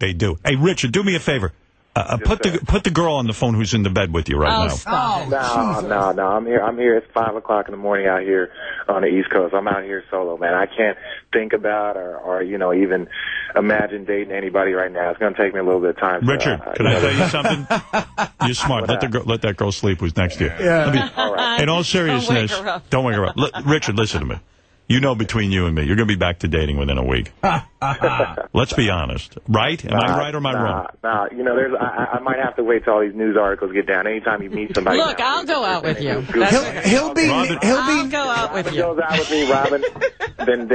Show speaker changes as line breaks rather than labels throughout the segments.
They do. Hey, Richard, do me a favor. Put the girl on the phone who's in the bed with you right now.
No. I'm here. It's 5 o'clock in the morning out here on the East Coast. I'm out here solo, man. I can't think about or even imagine dating anybody right now. It's going to take me a little bit of time.
Richard, can I tell you something? You're smart. Let that girl sleep who's next to you.
Yeah.
All right.
In all seriousness, don't wake her up. Richard, listen to me. You know, between you and me, you're going to be back to dating within a week. Let's be honest. Right? Am I right or am I wrong?
Nah. I might have to wait till all these news articles get down. Anytime you meet somebody.
Look, I'll go out with you.
He'll
go out with you.
Goes out with me, Robin. Then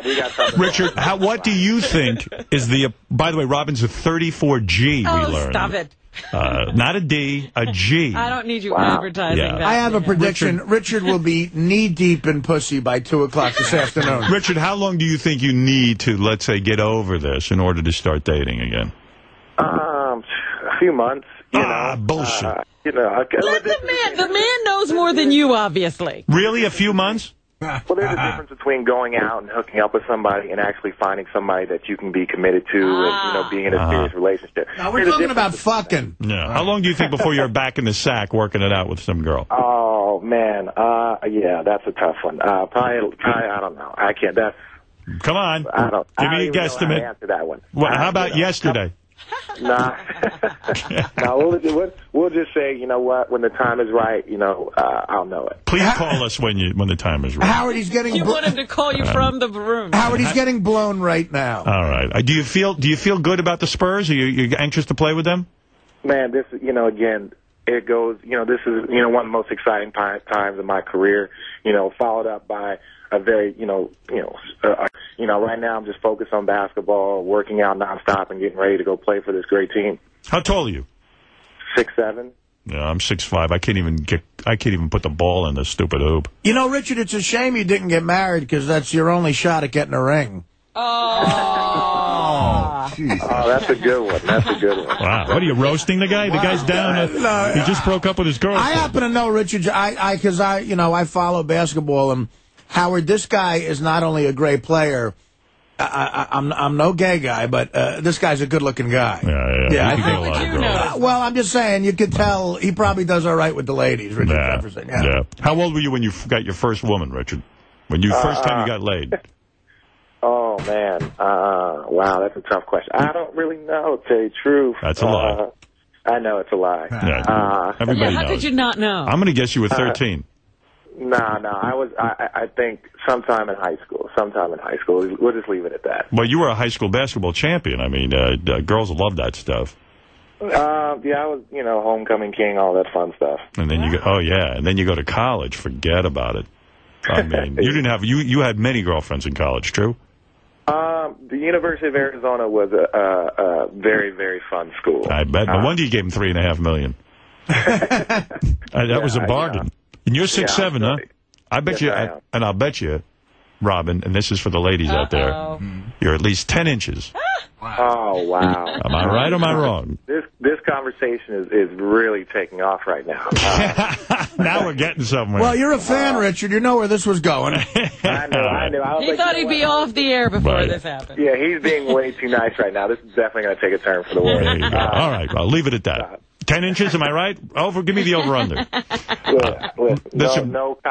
we got something.
Richard, what do you think is the? By the way, Robin's a 34G. We learned.
Stop it.
Not a D, a G.
I don't need you advertising that.
I have a prediction. Richard will be knee-deep in pussy by 2 o'clock this afternoon.
Richard, how long do you think you need to, let's say, get over this in order to start dating again?
A few months. You know,
bullshit.
Let the man knows more than you, obviously.
Really? A few months?
Well, there's a difference between going out and hooking up with somebody and actually finding somebody that you can be committed to and, being in a serious relationship.
Now, we're talking about fucking.
Yeah. How long do you think before you're back in the sack working it out with some girl?
Oh, man. Yeah, that's a tough one. Probably, I don't know. I can't.
Come on. Give me a guesstimate.
Answer that one.
Well, how about yesterday?
Nah. No, we'll just say, you know what, when the time is right, I'll know it.
Please call us when the time is right.
Howard, he's getting.
You want him to call you from the room.
Howard, he's getting blown right now.
All right. Do you feel good about the Spurs? Are you anxious to play with them?
Man, this again, it goes. This is one of the most exciting times in my career. Followed up by a very right now I'm just focused on basketball, working out nonstop, and getting ready to go play for this great team.
How tall are you?
6'7".
Yeah, I'm 6'5". I can't even put the ball in this stupid hoop.
Richard, it's a shame you didn't get married because that's your only shot at getting a ring.
Oh, that's a good one.
Wow, what are you, roasting the guy? The guy's down. He just broke up with his girlfriend.
I happen to know, Richard, because I follow basketball, and Howard, this guy is not only a great player. I'm no gay guy, but this guy's a good-looking guy.
Yeah.
How would you know?
Well, I'm just saying, you could tell he probably does all right with the ladies, Richard Jefferson. Yeah.
How old were you when you got your first woman, Richard? When you first time you got laid?
Oh, man. Wow, that's a tough question. I don't really know, to tell you the truth.
That's a lie.
I know it's a lie.
Everybody knows.
How could you not know?
I'm going to guess you were 13.
No, I think sometime in high school. We'll just leave it at that.
Well, you were a high school basketball champion. I mean, girls love that stuff.
Yeah, I was, homecoming king, all that fun stuff.
And then you go to college. Forget about it. I mean, you had many girlfriends in college, true?
The University of Arizona was a very, very fun school.
I bet. No wonder you gave him $3.5 million. That was a bargain. And you're 6'7", huh? I bet you, and I'll bet you, Robin, and this is for the ladies out there, you're at least 10 inches.
Oh, wow.
Am I right or am I wrong?
This conversation is really taking off right now.
Now we're getting somewhere.
Well, you're a fan, Richard. You know where this was going.
I knew.
He thought he'd be off the air before this happened.
Yeah, he's being way too nice right now. This is definitely going to take a turn for the worse.
There you go. All right, I'll leave it at that. 10 inches, am I right? Give me the over-under.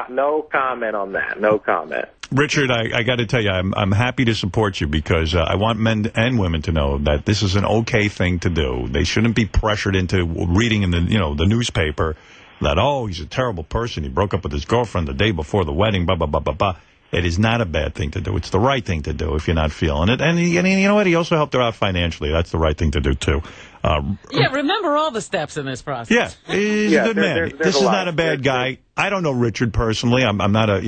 No comment on that. No comment.
Richard, I got to tell you, I'm happy to support you because I want men and women to know that this is an okay thing to do. They shouldn't be pressured into reading in the newspaper that, he's a terrible person. He broke up with his girlfriend the day before the wedding, blah, blah, blah, blah, blah. It is not a bad thing to do. It's the right thing to do if you're not feeling it. And you know what? He also helped her out financially. That's the right thing to do, too.
Remember all the steps in this process.
Yeah, he's a good man. This is not a bad guy. I don't know Richard personally. I'm not a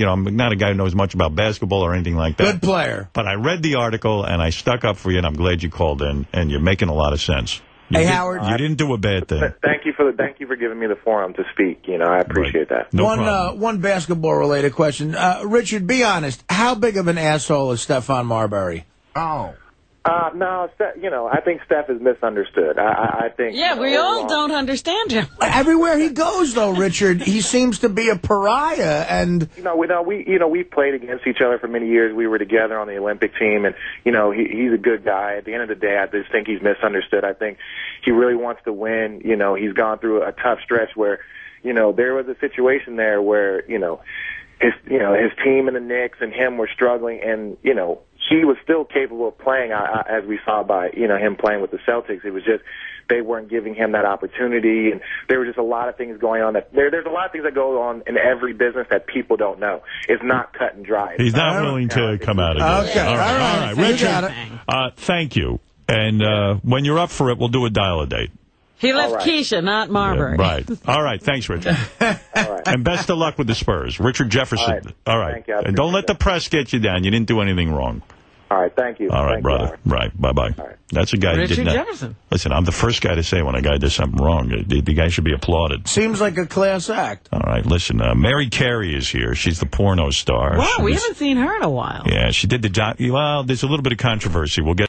guy who knows much about basketball or anything like that.
Good player.
But I read the article and I stuck up for you, and I'm glad you called in. And you're making a lot of sense.
Howard,
you didn't do a bad thing.
Thank you for giving me the forum to speak. I appreciate that.
No problem.
One basketball related question. Richard, be honest. How big of an asshole is Stephon Marbury?
Oh. No, I think Steph is misunderstood. I think.
Yeah, we all don't understand him.
Everywhere he goes, though, Richard, he seems to be a pariah. And
we played against each other for many years. We were together on the Olympic team, and he's a good guy. At the end of the day, I just think he's misunderstood. I think he really wants to win. He's gone through a tough stretch where, there was a situation there where his team and the Knicks and him were struggling, and he was still capable of playing, as we saw by, him playing with the Celtics. It was just they weren't giving him that opportunity, and there were just a lot of things going on. There's a lot of things that go on in every business that people don't know. It's not cut and dry.
He's not willing to come out again.
Okay, all right.
Richard, thank you. And when you're up for it, we'll do a dial-a-date.
He left Keisha, not Marbury.
Yeah, right. All right. Thanks, Richard.
All right.
And best of luck with the Spurs. Richard Jefferson. All right.
Thank you.
And don't let the press get you down. You didn't do anything wrong.
All right. Thank you.
All right,
Thank
brother.
You.
Right. Bye-bye.
Right.
That's a guy who did
Richard
not.
Jefferson.
Listen, I'm the first guy to say when a guy does something wrong. The guy should be applauded.
seems like a class act.
All right. Listen, Mary Carey is here. She's the porno star.
Wow, we haven't seen her in a while.
Yeah, she did the job. Well, there's a little bit of controversy. We'll get